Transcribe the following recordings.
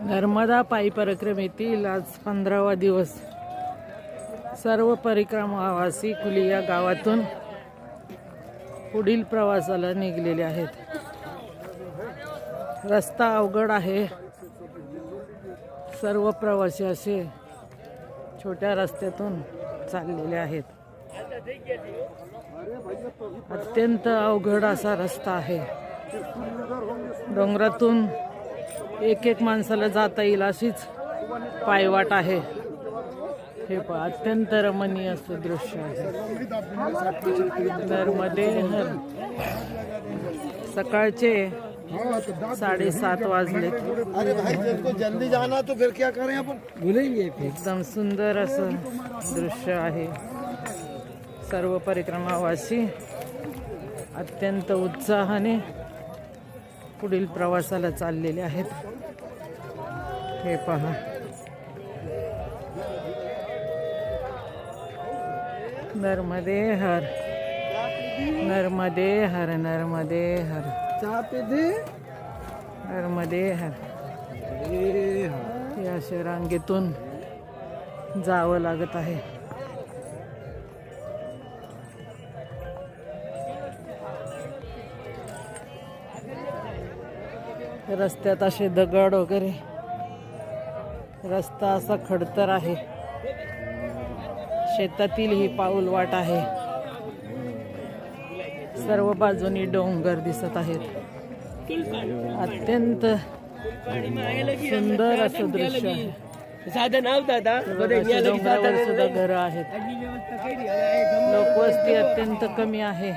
नर्मदा पायी परिक्रमेतील आज 15वा दिवस। सर्व परिक्रमावासी कुलिया गावातून पुढील प्रवासाला निघालेले आहेत। रस्ता अवघड आहे। सर्व प्रवासी असे छोट्या रस्त्यातून चाललेले आहेत। अत्यंत अवघड असा रस्ता आहे। डोंगरातून एक माणसाला जाता येईल अशीच पायवाट आहे। हे अत्यंत रमणीय असं दृश्य आहे। नर्मदे हर सकाळचे 7:30 वाजले। अरे भाई जिसको जल्दी जाना तो फिर क्या करें अपन भूलेंगे। एकदम सुंदर असं दृश्य आहे। सर्व परिक्रमावासी अत्यंत उत्साहाने पुढील प्रवासाला चाललेले आहेत। हे पहा, नर्मदे हर नर्मदे हर नर्मदे हर नर्मदे हर। या अशा रांगेतून जावं लागत आहे। रस्त्यात असे दगड वगैरे, रस्ता असा खडतर आहे। शेतातील ही पाऊल वाट आहे। सर्व बाजूनी डोंगर दिसत आहेत। अत्यंत सुंदर असं दृश्य आहे। डोंगरावर सुद्धा घरं आहेत। लोकवस्ती अत्यंत कमी आहे।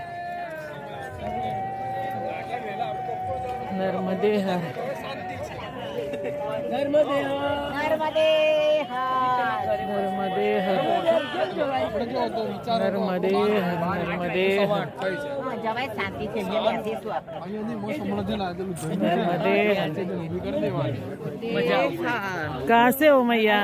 नर्मदे हर नर्मदे नर्मदे नर्मदे हर नर्मदे हर नर्मदे हर जवाई शांति से मिले ऐसे तो नर्मदे कहाँ से हो मैया?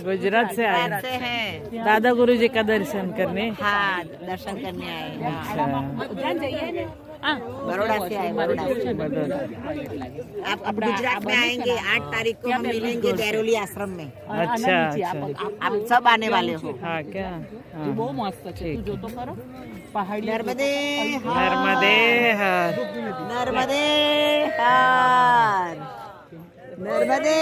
गुजरात से आए हैं। दादा गुरुजी का दर्शन करने। हाँ, दर्शन करने आए। अच्छा, बड़ौदा से आए। बड़ौदा आप अब गुजरात में आएंगे। 8 तारीख को हम मिलेंगे गैरोली आश्रम में। अच्छा अच्छा, आप सब आने वाले हो। हाँ क्या? नर्मदे नर्मदे हर नर्मदे हर नर्मदे